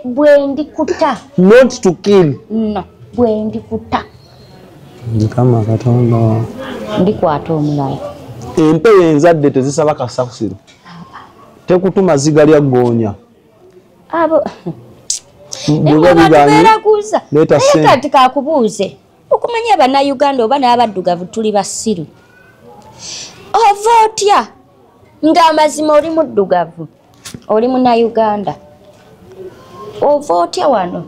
bwendi kuta. Not to kill. No, bwendi kuta. Ndikama katonda. Ndikwata omulala. Empewo enzadde tezisaba kasasiro. Tekutuma zigalya gonya. Abo. Bwebirakuza. Leta tikakubuuze. Okumanya Bannayuganda oba n'abaddugavu tuli basiru. Ovotya ng'amazima oli muddugavu. Oli Munnayuganda. Ovotya wano.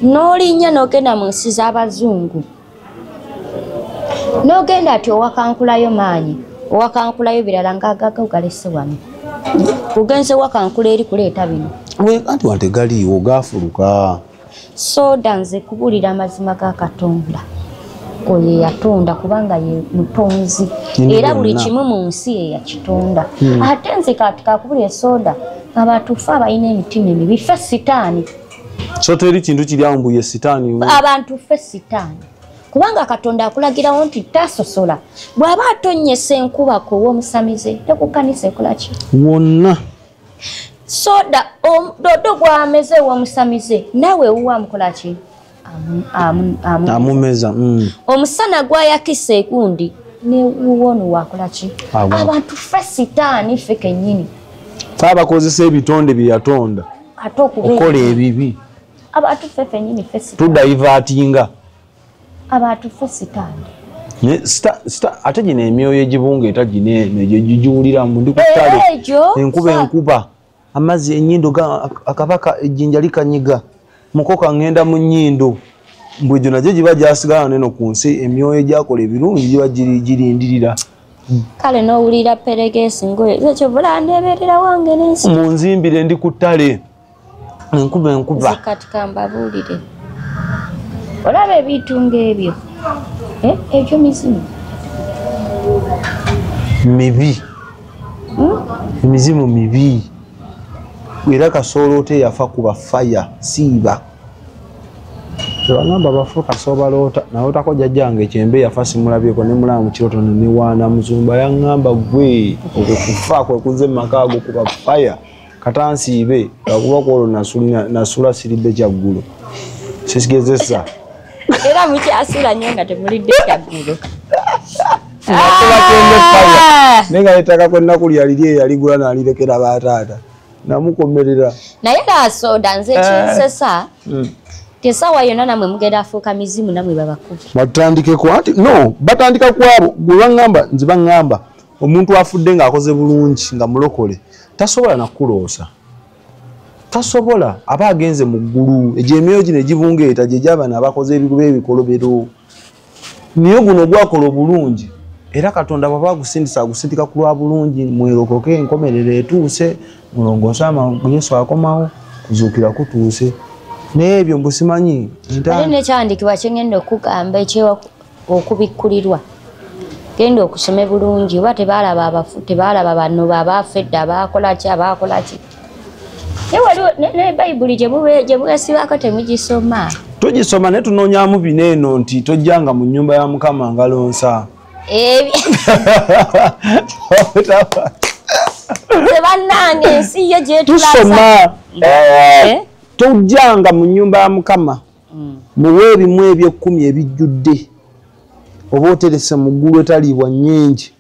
N'olinnya n'ogenda mu nsi z'Abazungu. N'ogenda ati owakankulayo maanyi. Owakankulayo birala ng'agaga ogalese wano. Ugenze wakankula eri kuleeta bino. We kati wante galiiwo gaafuluka. Soda nze kubulira amazima ga Katonda. Oye yatonda kubanga ye mutonzi. Era buli kimu mu nsi ye yakitonda. Ate nze kati kakubulira soda abantu fa abayina emitima emibi ffe sitaani. So teri kintu kiri awo mbu ye sitaani. Abantu ffe sitaani. Kubanga Katonda akulagirawo nti tasosola. Bw'aba atonnyesa enkuba ko w'omusamize tekukanisa ekola ki? Wonna. Soda dodo gwameze w'omusamize nawe uwa mukola ki? Amumeza. Omusana gwayakisa ekundi ne wuwono wakola ki? Abantu ffe sitaani ffe kennyini. Fe abakozesa ebitonde bye yatonda. Ate okubeera okola ebibi. Abantu ffe fennyini ffe sitaani. Tudaivatinga. Abantu ffe sitaani. Ate gino emyoyo egibunga etagine negyo gijuulira mu ndi ku ttale. Enkuba amazzi ennyindo akabaka ejjinja likanyiga mukoka ngenda mu nnyindo mbwe gyo nagyo giba gyasigala neno ku nsi emyoyo gyakola ebirungi giba girindirira. Kale n'owulira peregesi ngoye ekyo bulandeberera wange n'ensi. Munzimbire ndi ku ttale. Enkuba. Kati kambabuulire. Olaba ebintu ng'ebyo. Ebyo mizimu. Mibi. Emizimu mibi. Era Kasooloote yafa kuba faya siiba. Bangamba bafu Kasooloote nalootako jjajjange ekyembe yafa simulabyeko ne mulaba mu kiroto ne waana Muzumba yaŋŋamba gwe okufa kwe kuze maka ago kuba faya katansiibe akuba kwolwo nasula siridde kyaggulu sisigezesa. Era mukyasula nnyo nga temulidde kyaggulu. Nasula kyembe faya nenga letaka kwennaku lyaliri yaligula n'alirekera bataata. Namukomerera. Naye Kasoda nze kinsesa. Tesawa yonna namwe mugenda afuuka mizimu namwe babakubi. Batandikeko ati no batandika kwabo gwe baŋŋamba nze baŋŋamba omuntu afudde ng'akoze bulungi nga mulokole tasobola nakuloosa. Tasobola aba agenze mu ggulu egyo emyoyo gino egibungeeta gye gy'abaana abakoze ebikolobero. Niyo guno gwakola obulungi. Era Katonda baba agusindisa agusindika ku lwa bulungi mwerokoke enkomerero etuuse mulongoose amangu Yesu akomawo kuzuukira kutuuse. N'ebyo mbusimanyi. Ate nekyandikibwa kye ngenda okugamba ekyewa okubikkulirwa. Genda okusome bulungi oba tebaalaba abafu tebaalaba bano babaafa edda abaakola ki. Ne Bayibuli gye buweesibako temugisoma. Togisoma ne tunoonyaamu bineeno nti tojjanga mu nnyumba ya Mukama ngalonsa. Bannange ensi yo gye tulaza. Tojjanga mu nnyumba ya Mukama muwe ebimu eby'ekkumi ebijjudde oba oterese mu ggulu etaliibwa nnyingi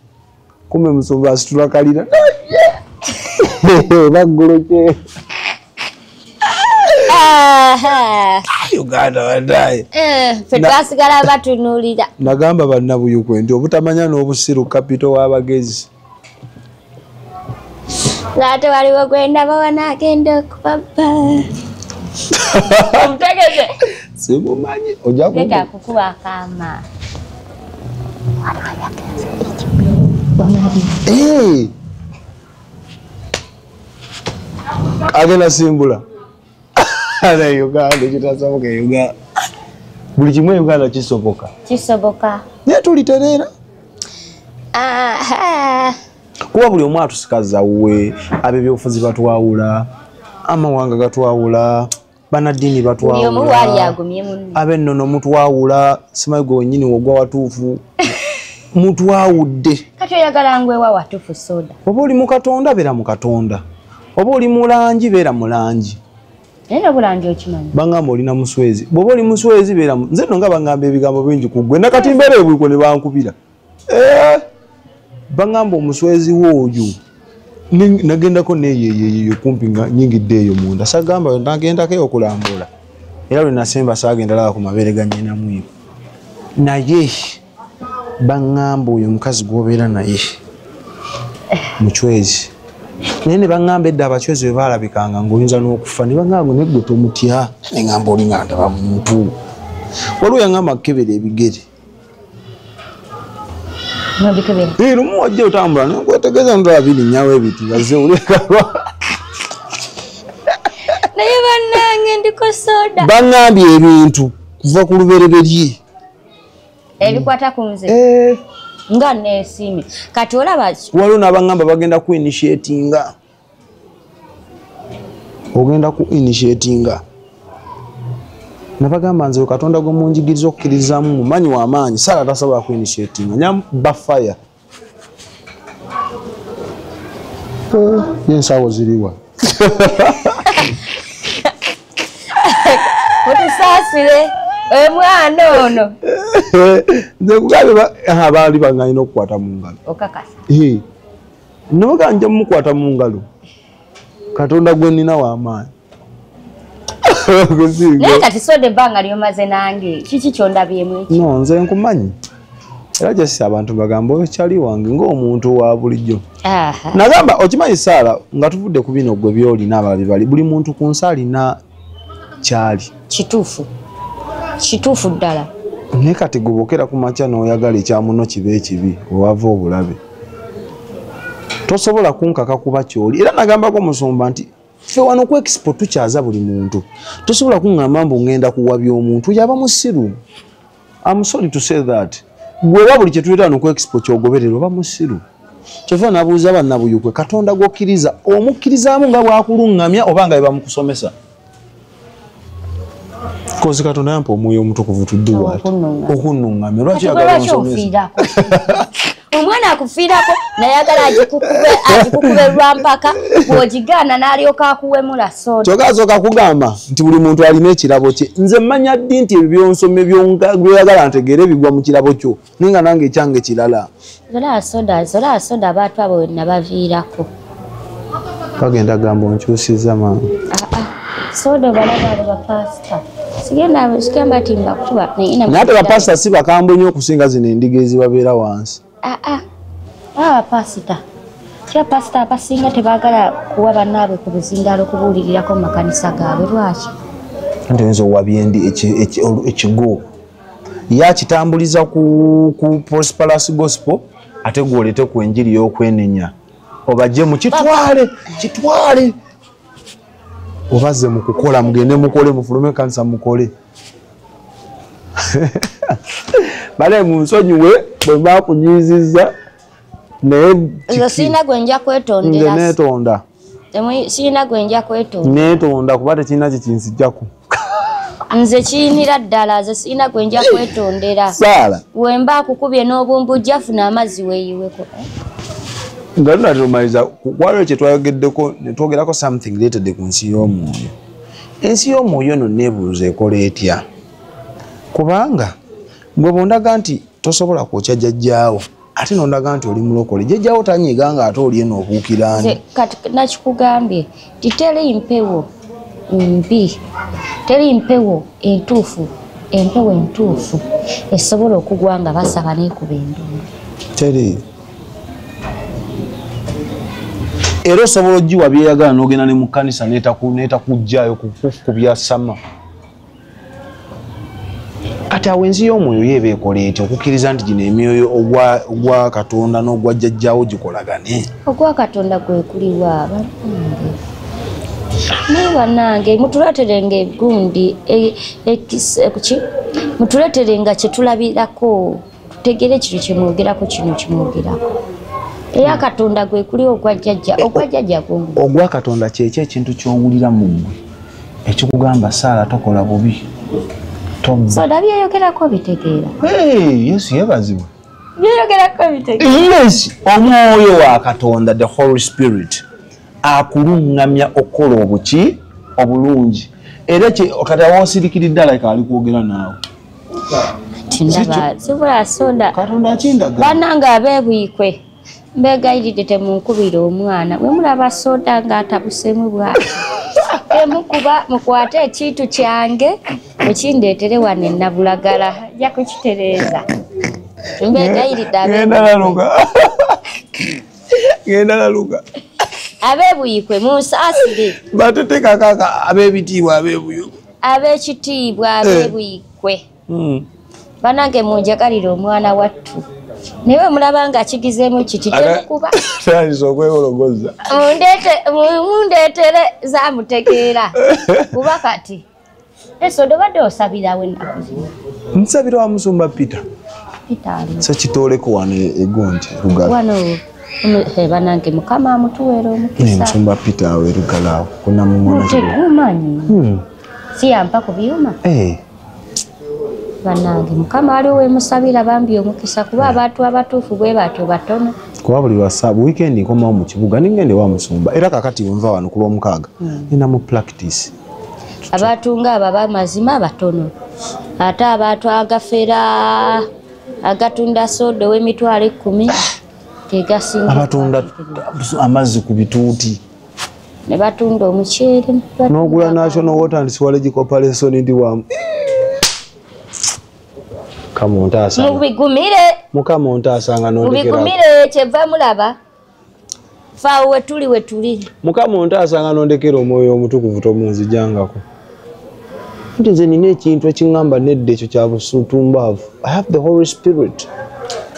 kume Musumba asitula kalira baggulu kye Uganda wadaye ffe twasigala batunuulira. Nagamba bannabuyukwe nti obutamanya n'obusiru kapito w'abagezi. Ate waliwo gwendaba wanaagenda okubaba. Omutegeze. Simumanyi ojja leka kukuba akaama. Agenda simbula. Ale Uganda kitasoboka Uganda. Buli kimwe Uganda kisoboka. Kisoboka. Naye tuliterera. Kuba buli omu atusikaza we ab'ebyobufuzi batwawula amawanga gatwawula banaddiini batwawula ab'ennono mutwawula simanyi gwennyini wogwa watuufu mutwawudde. Kati oyagala ngwewa watuufu Soda. Oba oli mu Katonda beera mu Katonda oba oli mulangi beera mulangi. Nene bulangi okimanyi. Bangamba olina muswezi. Bwoba oli muswezi beera nze no nga bangamba ebigambo bingi ku ggwe nakati mbeera ebuliko ne bankubira. Bangamba omuswezi w'oyo. Nagendako neyeyeyeyo kumpi nga nyingidde eyo munda. Sagamba nagendako okulambula. Era lwe nasemba saagenda laba ku mabeere ga nnyinamu. Naye bangamba oyo omukazi gw'obeera naye mucwezi. Naye ne bangamba edda abacwezi bwe baalabikanga ng'oyinza n'okufa ne bangamba neggwe tomutya ne ngamba oli nga ndaba muntu. Waliwo yangamba kukebera ebigere. Lumu wajja otambula nkwetegeeza ndaba birinnyawo ebiti bazze olekalwa. Naye bannange ndiko soda. Bangambye ebintu kuva ku lubereberye. Ebikwata ku nze. Nga neesiimye. Kati olaba ki? Waliwo n'abangamba bagenda ku initiatinga. Ogenda ku initiatinga. Nabagamba nze Katonda gwe munjigiriza okukkirizamu mumanyi w'amaanyi Saala tasobola ku initiatinga. Nyamba fire. Yensawo ziriwa. Otusaasire. Mwana ono. Nze kugabe baali banganyina okukwata mu ngalo. Okakasa. Nabaga nja mukwata mu ngalo. Katonda gwe nnina w'amaanyi. Naye kati soda ebbanga lyomaze nange kiki kyondabyemu eki? No, nze nkumanyi. Era gyesi abantu bagamba okyali wange ng'omuntu wa bulijjo. Nagamba okimanyi Saala nga tuvudde ku bino gwe byolina abalabi bali buli muntu ku nsi alina kyali. Kituufu ddala. Naye kati gobokera ku makya n'oyagala ekyamuno kibe ekibi owava obulabe. Tosobola kunkaka kuba kyoli. Era nagambako Musumba nti ffe wano ku expo tukyaza buli muntu. Tosobola kuŋŋamba mbu ngenda kuwabya omuntu yaba musiru. I'm sorry to say that. Gwe buli kye tuyita wano ku expo kyogoberera oba musiru. Kyova nabuuza bannabuyukwe Katonda gw'okkiriza omukkirizaamu nga bw'akuluŋŋamya oba nga bamukusomesa. Kozi Katonda yampa omwoyo omutukuvu tudduwa okunnuŋŋamya. Lwaki yagala onsomesa? Omwana akufiirako nayagala agikukube lwampaka bw'ogigaana n'alyoka akuwemula soda. Kyokka asooka kugamba nti buli muntu alina ekirabo kye. Nze mmanya ddi nti ebyo byonsome by'oyagala ntegeere bigwa mu kirabo kyo naye nga nange ekyange kirala. Zola soda abantu abo we nabaviirako. Bagenda gamba onkyusiza maama. Soda balaba abo bapasita. Sigamba ati mbakuba. Naye ate bapasita si bakambwe nnyo okusinga zino endiga ezibabeera wansi. Pasita. Kya pasita abasinga tebaagala kuwa bannaabwe ku buzindaalo okubuulirirako mu makanisa gaabwe. Lwaki? Nti oyinza owabya ekigo yakitambuliza ku Prosperous Gospel ate gwolete ku enjiri y'okwenenya obajje mu kitwale obaze mu kukola mugende mukole mufulume kanisa mukole. Bale munsonyiwe bwe bakunyiizizza naye sirina gwe nja kwetondera. Nze neetonda. Sirina gwe nja kwetonda. Neetonda kuba tekirina kikinsijjako. Nze kiyinira ddala nze sirina gwe nja kwetondera. Saala. Wemba akukubye n'obumbujja funa amazzi weeyiweko. Nga tunatumaliza waliwo kye twayogeddeko ne twogerako something related ku nsi y'omwoyo. Ensi y'omwoyo no neebuuza ekola etya? Kubanga gwe bondaga nti tosobola kwokya jjajjaawo ate nondaga nti oli mulokole jjajjaawo tanyiga nga ate oli eno obuukira ani. Kati nakikugambye ti teri mpewo mbi teri mpewo entuufu empewo entuufu esobola okugwa nga basaba neekuba enduulu. Teri. Era osobola ogiwa byeyagala n'ogenda ne mu kkanisa neetakujjaayo kukubya sama. Kati awo ensi y'omwoyo yeeba ekola etya okukkiriza nti gino emyoyo ogwa Katonda n'ogwa jjajjaawo gikolagane? Ogwa Katonda gwe kuliwa bannange. Naye bannange mutuleeterenga egundi mutuleeterenga kye tulabirako tutegere kino kyemwogerako kino kimwogerako. Era Katonda gwe kuli ogwa jjajja gungu. Ogwa Katonda kyekyo ekintu ky'owulira mu ggwe ekikugamba Saala tokola bubi. Soda byeyogerako bitegeera. Yesu yeebazibwe. Byeyogerako bitegeera. Yes, omwoyo wa Katonda, the Holy Spirit, akuluŋŋamya okukola obuki obulungi era kati awasirikiridde alaka ali kwogera naawe tindaba sibula soda Katonda akindaga bananga abeebwikwe mbegayiride temunkubira omwana bwe mulaba soda ng'atabusemu bwati emukuba mukwate ekintu kyange mukindeetere wano ennabulagala ajja kukitereeza mbegayiride genda laluga abeebwikwe munsaasire batuteka kaka ab'ebitiibwa ab'ebuyugu ab'ekitiibwa abeebwikwe banange munjagalire omwana wattu naye mulaba nga akigizeemu kiti temukuba tandisa okwewologoza mundeetere zamutegeera kuba kati esodo badde osabirawo ennaku zino nsabira wa musumba Peter sekitooleko wano egonti Lugala wano banange mukama amutuweera omukisa musumba Peter awe Lugala awo kunamumanyi siyampa ku byuma banange mukama aliwo wemusabira bambi omukisa kuba abantu abatuufu bwe batyo batono kuba buli lwasaabu weekend nkomawo mu kibuga ningende wa musumba era kakati wenva wano ku lwomukaaga nina mu practice abantu ng'abo ab'amazima batono ate abantu agafera agatunda soda w'emitwalo 10 tegasinga abatunda amazzi ku bituuti ne batunda omuceere n'ogula National Water and Sewerage Corporation ndi wamu mukama ontaasanga mubigumire kyeva mulaba faawo wetuli mukama ontaasanga nondekera omwoyo omutukuvu tomunzijangako nti nze nina ekintu ekiŋŋamba nedda ekyo kya busutumbaavu I have the Holy Spirit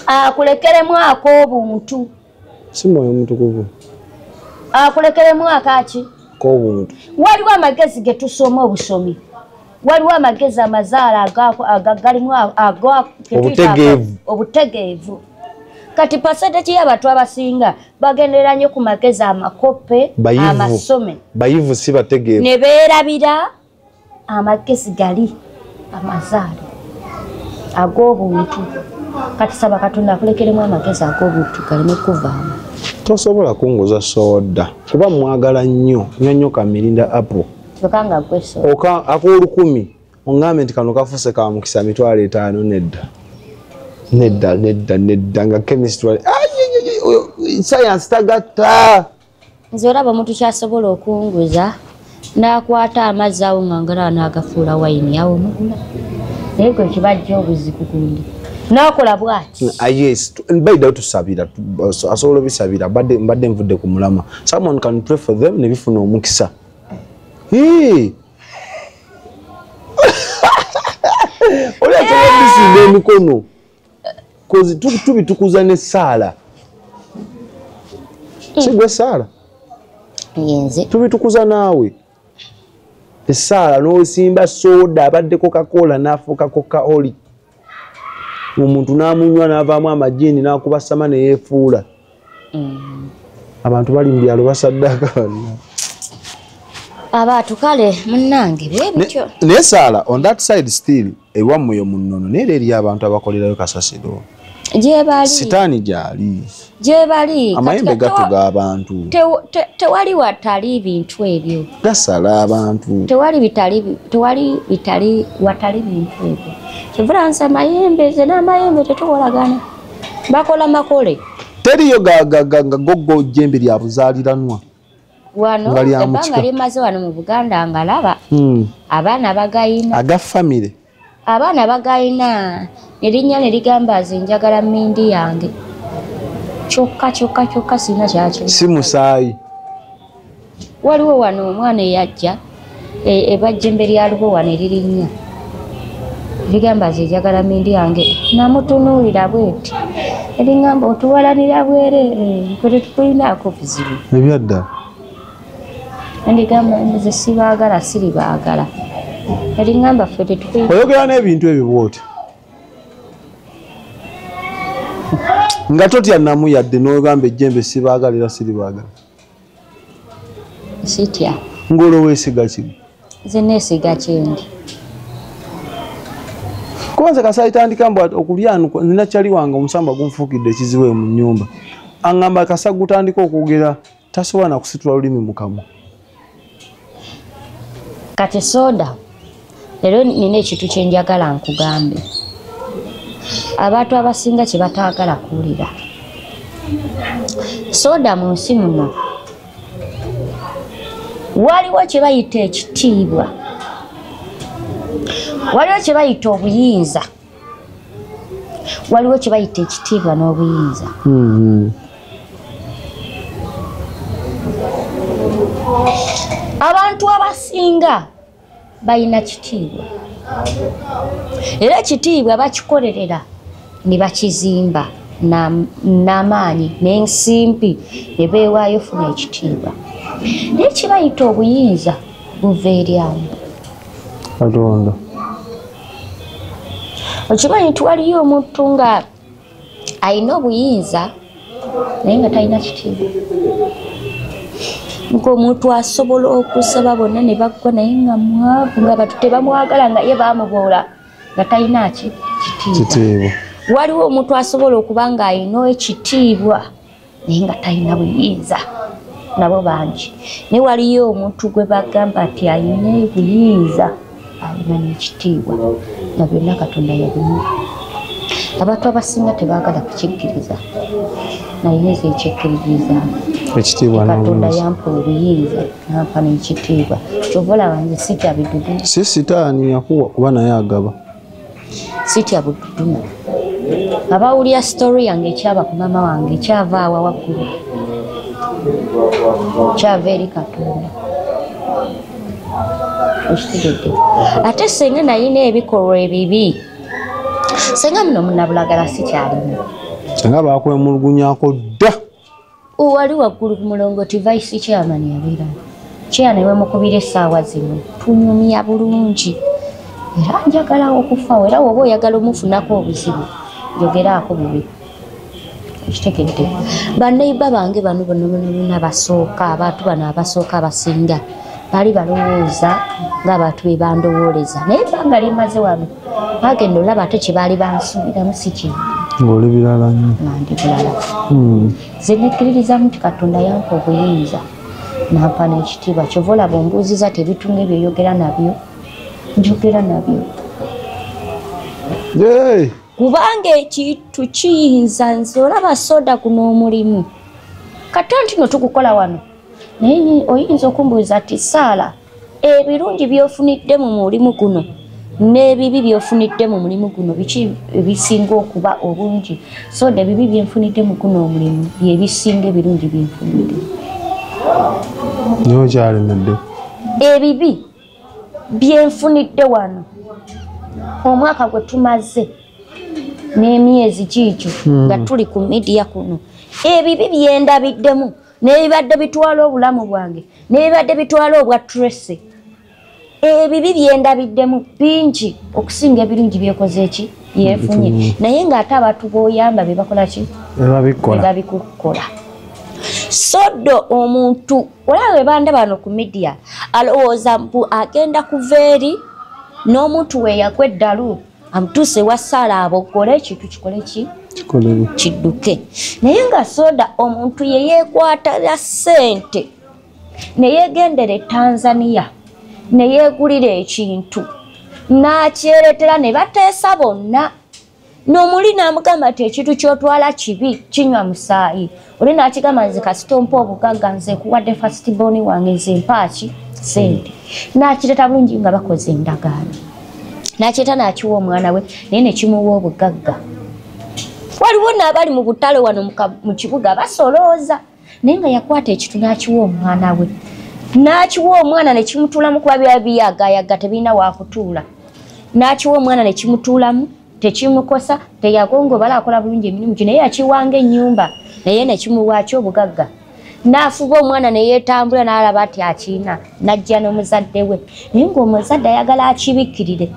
akulekeremu ak'obuntu si mwoyo omutukuvu akulekeremu akaki k'obuntu waliwo amagezi ge tusoma obusomi waliwo amagezi amazaala agalimu obutegeevu kati pasadeki y'abantu abasinga bagendera nnyo ku magezi amakope amasome bayivu si bategeevu ne beerabira amagezi gali amazaala ag'obuntu kati saba Katonda akulekeremu amagezi ag'obuntu galeme kuvaamu tosobola kunguza soda kuba mwagala nnyo nnyo Kamirinda Apple tokanga gweso ak'olukumi ongambe nti kano kafuse ka mukisa mitwalo 5 nedda nga chemistry science tagatta nze olaba omuntu kyasobola okunguza n'akwata amazzi awo ngangala n'agafuula wayini awo mugula naye gwe kibajja obuzibu gundi n'akola bwaki yes mbaida tusabira asobola bisabira mbadde nvudde ku mulama someone can pray for them ne bifuna omukisa olya tubisinda emikono kozi tubitukuza n'essaala sigwe saala yenze tubitukuza naawe essaala n'osimba soda abadde Coca-Cola n'afuuka Coca-Cola omuntu n'amunywa n'avaamu amajini n'akuba sama ne yeefuula abantu bali mu byalo basaddaka abantu kale munnange bebityo naye saala on that side still ewammwe yo munnono naye eri abantu abakolerayo kasasiro gyebali sitaani gyali gyebali amayembe gatuga abantu tewali watali bintu ebyo gasala abantu tewali watali bintu ebyo kivulansa amayembe ze n'amayembe tetukolagana bakola makole teriyo goggo jembe lya buzaaliranwa wano ebbanga limaze wano mu Buganda ngalaba abaana bagayina agafamire abaana bagayina erinnya ne ligamba nze njagala mmindi yange kyokka sina kyakyo si musaayi waliwo wano omwana eyajja ebajjembe lyaliwo wano eririnnya ligamba nze njagala mmindi yange namutunuulira bweti eriŋŋamba otuwalanira bwereere kwe tetukulinaako buzibu ebyaddala endigamba nze sibaagala siribaagala eriŋŋamba ffe tetukulina oyogera n'ebintu ebyo bwoti nga totya namu yadde n'ogamba ejjembe sibaagalira siribaagala sitya ng'oloweesiga kigo nze neesiga kyendi kuba nze kasa itandika mbu okulyanuka nina kyali wange omusamba gunfuukidde ekizibu mu nnyumba aŋŋamba kasa gutandika okwogera tasobola na kusitula lulimi mu kamwa kati soda lero nina ekintu kye njagala nkugambe abantu abasinga kye bataagala kuwulira soda mu nsi muno waliwo kye bayita ekitiibwa waliwo kye bayita obuyinza waliwo kye bayita ekitiibwa n'obuyinza abantu abasinga balina kitiibwa era ekitiibwa bakikolerera ne bakizimba n'amaanyi n'ensimbi ne beewaayo funa ekitiibwa naye kye bayita obuyinza buva eryamu Katonda okimanyi nti waliyo omuntu nga alina obuyinza naye nga talina kitiibwa ng'omuntu asobola okusaba bonna ne baggwa naye nga mwavu nga batu tebamwagala nga ye baamuboola nga talina kitiibwa waliwo omuntu asobola okuba nga alina ekitiibwa naye nga talina buyinza nabo bangi naye waliyo omuntu gwe bagamba nti alina obuyinza alina n'ekitiibwa nga byonna Katonda yabimu abantu abasinga tebaagala kukikkiriza naye nze ekyekkiririza ekitiibwa Katonda yampa obuyinza nampa n'ekitiibwa kyova olaba nze sitya bidudumu si sitaani yakuwa kuba naye agaba sitya bududumu abawulira sitori yange ekyaba ku maama wange ekyava awa waggulu kyava eri Katonda okitegedde ate senga nayina ebikolwa ebibi senga muno munabulagala sikyalimu senga bakwemulugunyako dda wali waggulu ku mulongoti vice chairman yabeera chairman wemukubira essaawa zino tunyumya bulungi era njagala okufa era woba oyagala omufunako obuzibu njogeraako bubi okitegedde banneiba bange bano bonna basooka abantu bano abasooka abasinga bali balowooza ng'abantu be bandowooleza naye ebbanga limaze wano bagenda olaba ate kye baali bansuubiramu si kintu ng'oli birala nnyo ndi bulala nze nekkiririzamu nti Katonda yampa obuyinza nampa n'ekitiibwa kyova olaba ombuuziza tebitunga ebyo yogera nabyo njogera nabyo kubanga ekintu kiyinza nze olaba soda kuno omulimu kati ntino tukukola wano naye oyinza okumbuuza ati Saala ebirungi byofunidde mu mulimu guno n'ebibi byofunidde mu mulimu guno biki ebisinga okuba obungi soda ebibi byenfunidde mu guno omulimu byebisinga ebirungi byenfunidde niyo kyalemedde ebibi byenfunidde wano omwaka gwe tumaze n'emyezi giikyo nga tuli ku midiya kuno ebibi byendabiddemu n'ebibadde bitwala obulamu bwange n'ebibadde bitwala obwa Tracy ebibi byendabiddemu bingi okusinga ebirungi byekoze eki byefunye naye ng'ate abantu b'oyamba be bakola ki babikukola sodo omuntu olaba banda bano ku midiya alowooza mbu agenda kuva eri n'omuntu we yagwa eddalu amutuuse wa Saala aboggole ekintu kikole ki kidduke naye nga soda omuntu ye yeekwatira ssente ne yeegendera e Tanzania ne yeegulira ekintu n'akyereetera ne bateesa bonna n'omuli n'amugamba nti ekintu ky'otwala kibi kinywa musaayi oli n'akigamba nze kasitompa obugagga nze kuwadde fasitiboni wange nze mpaaki ssente n'akireeta bulungi nga bakoze endagaano n'akyeta n'akiwa omwana we naye ne kimuwa obugagga waliwo n'abali mu butale wano mu kibuga basolooza naye nga yakwata ekitu n'akiwa omwana we n'akiwa omwana ne kimutuulamu kuba byaba biyagayaga tebirina waakutuula n'akiwa omwana ne kimutuulamu tekimukosa teyagongobala akola bulungi emirimu gye naye yakiwanga ennyumba naye ne kimuwaaki obugagga n'afuba omwana ne yeetambula n'alaba ati akiina n'ajja n'omuzadde we naye ng'omuzadde ayagala akibikkirire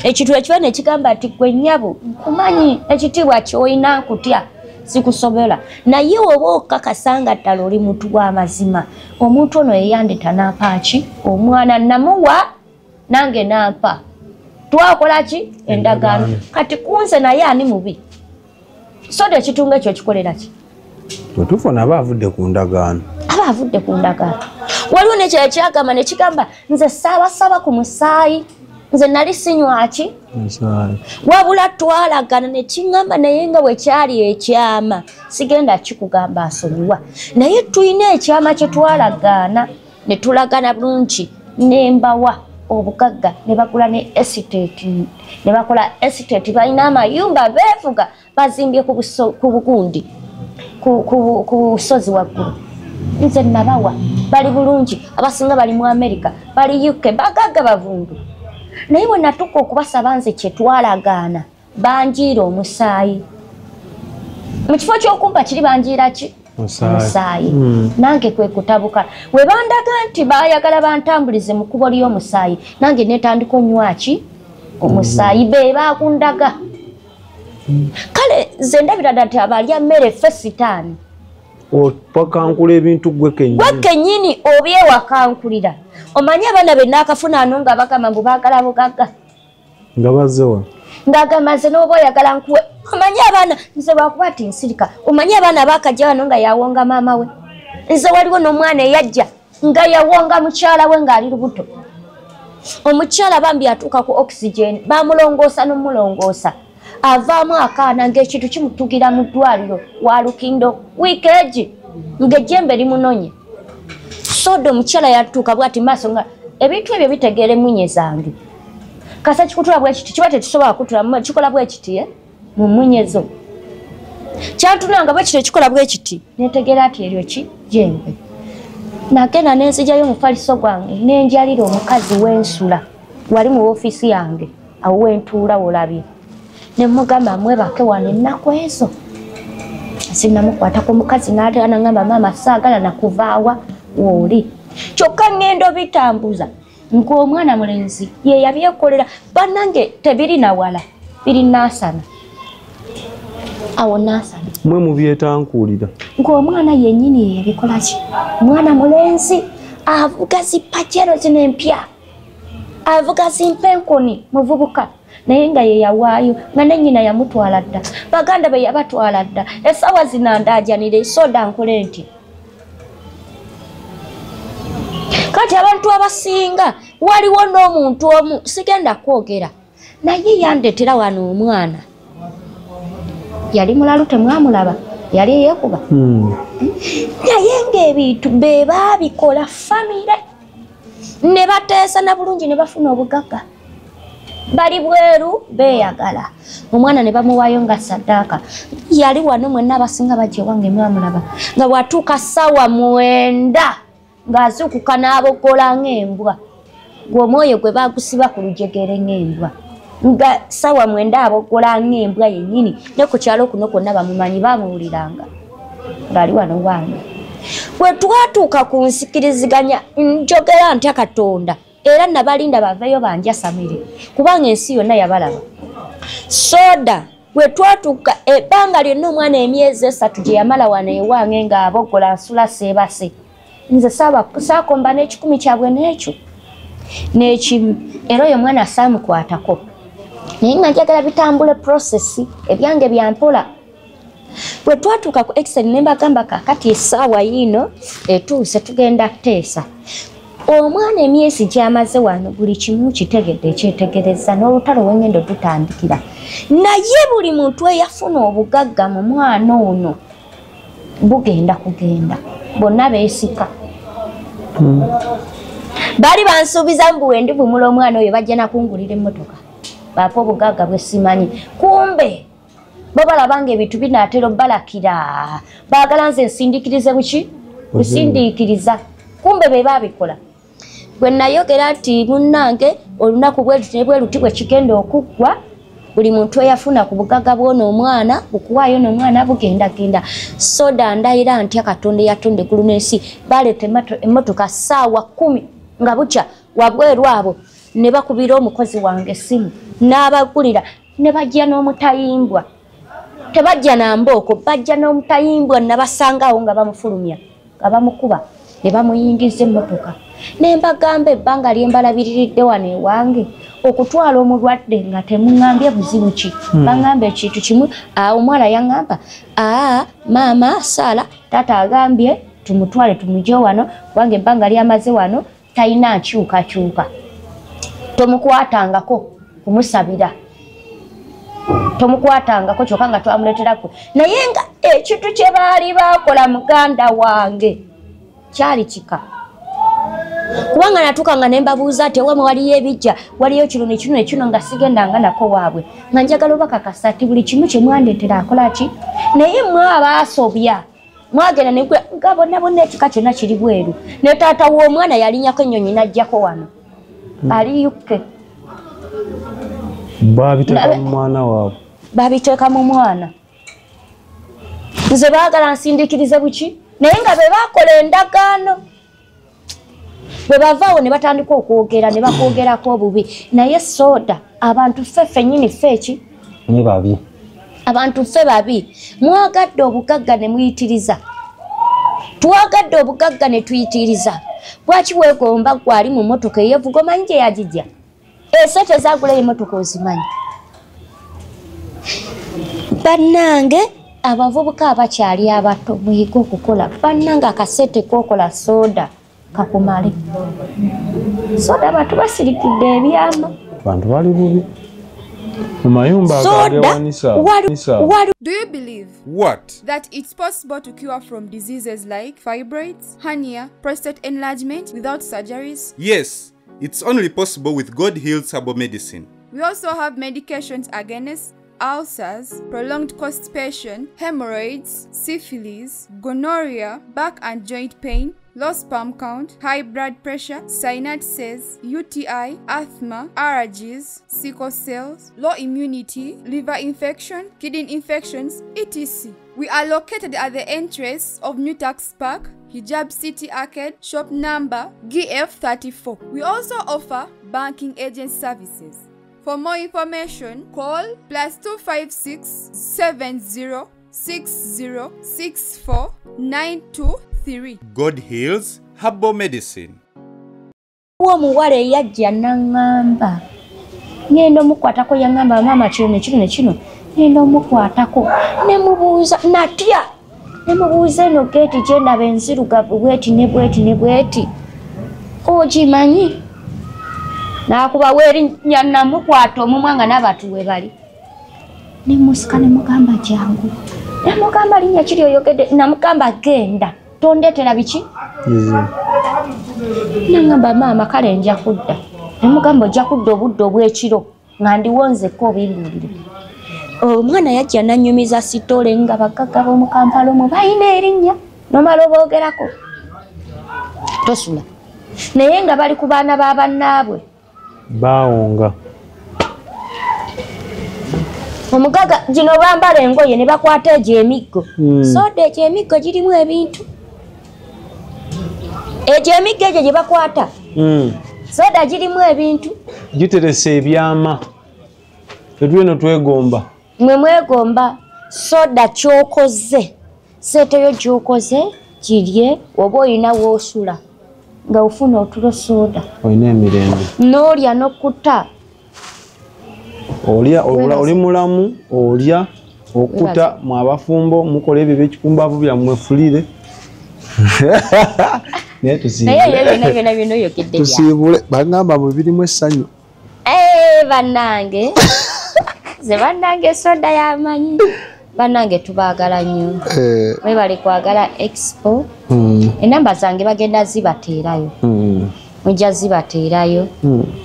ekintu ekiba ne kigamba ati gwe nnyabo nkumanyi ekitiibwa ky'olina nkutya sikusobola naye oba okakasanga ddala oli muntu w'amazima omuntu ono yeyandeta n'apaaki omwana namuwa nange nampa twakola ki endagaano kati kunze naye ani mubi soda ekitunga ekyo kikolera ki otuufu naba avudde ku ndagaano aba avudde ku ndagaano waliwo nekyo kyagamba ne kigamba nze saba ku musaayi nze nali sinywaki wabula twalagana ne kingamba naye nga bwe kyali ekyama sigenda kikugamba asonyiwa naye tulina ekyama kye twalagana ne tulagana bulungi nembawa obugagga ne bagula ne estate ne bakola estate balina amayumba beefuga bazimbye ku bugundi ku busozi waggulu nze nabawa bali bulungi abasinga bali mu America bali UK bagagga bavundu naye bwe natuka okubasaba nze kye twalagaana banjiira omusaayi mu kifo ky'okumpa kiri banjiira ki omusaayi nange kwe kutabuka we bandaga nti baayagala bantambulize mu kkubo ly'omusaayi nange netandika onywaki omusaayi be baakundaga kale ze ndabira ddala abalya mmere ffe sitaani opakankula ebintu gwe kennyini obyewakankulira omanye abaana be naakafuna ano nga bagamba mbu baagala bugagga nga bazzewa ng'agamba nze n'oba oyagala nkuwe omanye abaana nze lwakuba ti nsirika omanye abaana baakajja wano nga yawonga maama we nze waliwo n'omwana eyajja nga yawonga mukyala we ng'ali lubuto omukyala bambi atuuka ku oxygen bamulongoosa n'omulongoosa avaamu akaana ng'ekintu kimutugira mu ddwaliro wa Lukindo wiiki egi ng'ejjembe limunonye soda omukyala yatuuka bwati maaso nga ebintu ebyo bitegeera emmunye zange kasa kikutula bwe kiti kiba tekisobola kutula kikola bwe kiti mu mmunyezo kyantunanga bwe kiti ekikola bwe kiti netegeera ati eryo ki jembe nagenda nenzijayo omufaliso gwange nenjalira omukazi w'ensula wali mu ofiisi yange awo wentuula wolabye nemugamba mwebake wano ennaku ezo sinamukwatako omukazi n'anaŋŋamba maama saagala nakuvaawa wooli kyokka ŋŋendo bitambuza ng'omwana mulenzi ye yabyekolera bannange tebiri nawala biri naasana awo naasana mwe mubyetankuulira ng'omwana yennyini ye yabikola ki mwana mulenzi avuga zipajero zino empya avuga zimpenkoni muvubuka naye nga ye yawaayo nga nennyina yamutwala dda baganda be yabatwala dda essaawa zino ndaajanira esoda nkole nti kati abantu abasinga waliwo n'omuntu omu sigenda kwogera naye yandetera wano omwana yali mulalu temwamulaba yali yeekuba naye ng'ebintu be baabikola famire ne bateesa na bulungi ne bafuna obugagga bali bweru beeyagala omwana ne bamuwaayo nga saddaaka yali wano mwenna abasinga bajja ewange mwamulaba nga bwatuuka ssaawa 9 ng'azuukuka n'abogola ng'embwa ng'omwoyo gwe baagusiba ku lujegere ng'embwa nga ssaawa 9 abogola ng'embwa yennyini ne ku kyalo kuno kwonna bamumanyi bamuwuliranga ng'ali wano wange bwe twatuuka ku nsikiriziganya njogera ntya Katonda era nabalinda baveeyo banjasamire kubanga ensi yonna yabalaba soda bwe twatuuka ebbanga lyonna omwana emyezi 3 gye yamala wano ewange ng'abogola nsula seebase nze saakomba n'ekikumi kyabwe n'ekyo n'ekimu era oyo omwana saamukwatako naye nga njagala bitambule prosesi ebyange byampola bwe twatuuka ku exen ne mbagamba kaakati essaawa yino etuuse tugenda kuteesa omwana emyezi gy'amaze wano buli kimu kitegedde ekyetegereza n'olutalo w'engendo tutandikira naye buli muntu eyafuna obugagga mu mwana ono bugenda kugenda bonna beesika bali bansuubiza mbu wendi bumula omwana oyo bajja nakungulira emmotoka baapa obugagga bwe simanyi kumbe bo balabanga ebintu binaatera obbalakira baagala nze nsindikirize buki busindiikiriza kumbe be baabikola bwe nayogera nti munnange olunaku bweruti bwe kigenda okuggwa buli muntu eyafuna ku bugagga bw'ono omwana okuwaayo n'omwana bugendagenda soda ndayira ntya Katonda eyatonda eggulu n'ensi baleeta emmotoka ssaawa 10 nga bukya wabweru abo ne bakubira omukozi wange essimu n'abagulira ne bajja n'omutayimbwa tebajja na mbooko bajja n'omutayimbwa nabasangawo nga bamufulumya nga bamukuba ne bamuyingiza emmotoka ne mbagamba ebbanga lyembalabiriridde wano ewange okutwala omulwadde nga temuŋŋambye buzibu ki baŋŋamba ekintu kimu omuwala yaŋŋamba maama Saala taata agambye tumutwale tumuje wano wange banga lyamaze wano talina nkyukakyuka tomukwatangako kumusabira tomukwatangako kyokka nga twamuleterako naye nga ekintu kye baali bakola muganda wange kyali kika kubanga natuuka nga ne mbabuuza ati ewamwe waliyo ebijja waliyo kino nga sigendanga nako waabwe nga njagala obakakasa ati buli kimu kye mwandeetera akola ki naye mwe abaasobya mwagenda nekula nga bonna ekika kyonna kiri bweru ne taata w'omwana yalinyako ennyonyi n'ajjako wano ali yukke babiteeka mu mwana waabwe babiteeka mu mwana nze baagala nsindikirize buki naye nga be baakola endagaano bwe bavaawo ne batandika okwogera ne bakwogerako obubi naye soda abantu ffe ffennyini ffe eki ni babi abantu ffe babi mwagadde obugagga ne muyitiriza twagadde obugagga ne tuyitiriza bwaki weegomba gwali mu mmotoka eyevuga omanyi gye yagijja esente zagulayo emmotoka ozimanyi bannange abavubuka abakyali abato muyige okukola bannange akasente kokola soda kakumale soda abantu basirikidde ebyama bantu bali bubi mumayumba agagewanisa. Do you believe that it's possible to cure from diseases like fibroids, hernia, prostate enlargement without surgeries? Yes, it's only possible with God Heals Herbal Medicine. We also have medications against ulcers, prolonged constipation, hemorrhoids, syphilis, gonorrhea, back and joint pain, low sperm count, high blood pressure, sinuses, UTI, asthma, allergies, sickle cells, low immunity, liver infection, kidney infections, etc. We are located at the entrance of New Tax Park, Hijab City Arcade, shop number GF34. We also offer banking agent services. For more information, call +256 70 60 64 923. God Heals Herbal Medicine. Omuwala eyajja n'aŋŋamba ngenda omukwatako yaŋŋamba maama kino ngenda omukwatako ne mubuuza natya ne mubuuza eno geeti gye ndaba enzirugavu bweti ne bweti ogimanyi n'akuba weerinnya namukwata omumwa nga n'abantu we bali ne musika ne mugamba jangu ne mugamba linnya kiri oyogedde namugamba genda tondetera biki nangamba maama kale nja kudda ne mugamba ojja kudda obudde obw'ekiro nga ndiwonzeko obimbuulire omwana yajja nanyumiza sitole nga bagagga b'omu Kampala omwo balina erinnya nomala oboogerako tosula naye nga bali ku baana ba bannaabwe baawonga omugaga gino bambala engoye ne bakwata egyo emiggo soda egyo emiggo girimu ebintu egyo emiggo egyo gye bakwata soda girimu ebintu giteresa ebyama tetulino twegomba mwe mwegomba soda kyokoze seeteyo gyokoze girye oba olina woosula nga ofuna otulo soda olina emirembe n'olya n'okkuta oli mulamu olya okkuta mu abafumbo mukola ebyo ebyekikumbavu byammwe fulire naye tusiibule bagamba bwe birimu essanyu bannange ze bannange soda yamanyi bannange tubaagala nnyo mwe bali kwagala expo enamba zange bagenda zibateerayo mujja zibateerayo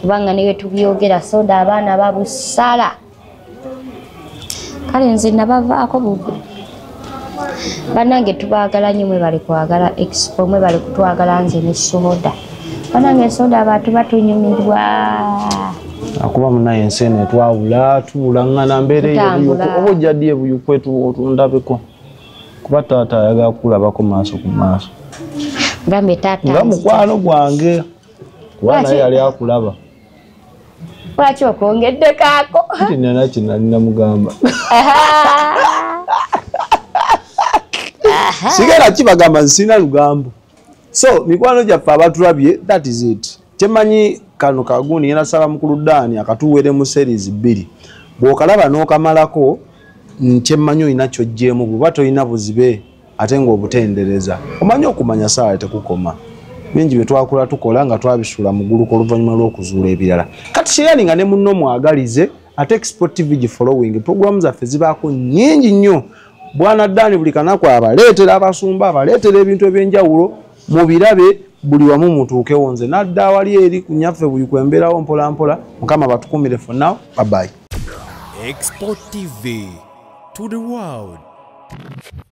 kubanga niwe tubyogera soda abaana babusala kale nze nabavaako bubbe bannange tubaagala nnyo mwe bali kwagala expo mwe bali kutwagala nze ne soda bannange soda abantu batunyumirwa akuba munaye ensi eno etwawula tuwulaŋŋana mbeera eyo oba ojja ddi ebuyuku etundabeko kuba taata ayagala kukulabako maaso ku maaso gambe taata nga mukwano gwange kuba naye yali akulaba lwaki okwongeddeko ako nti nana kinalina mugamba sigera kibagamba nsina lugambo so mikwano gyaffe abatulabye that is it kyemanyi kano kagundi yena saba mukulu Dani akatuwere mu series 2 bw'okalaba n'okamalako kyemanyi olina kyojjeemu bw'oba tolina buzibe ate ng'obutendereza. Omanyi okumanya saala tekukoma. Bingi bye twakula tukola nga twabisula mu ggulu oluvannyuma lw'okuzuula ebirala. Kati sharing nga ne munno mwagalize ate Export TV following programu zaffe zibaako nnyingi nnyo. Bwana Dani buli kanaku abaleetera abasumba abaleetera ebintu eby'enjawulo mu birabe buli wamu mutuuke wonze nadda wali eri ku nnyaffe buli kwembeerawo mpola mpola. Mukama batukumire for now. Bye bye. Export TV to the world.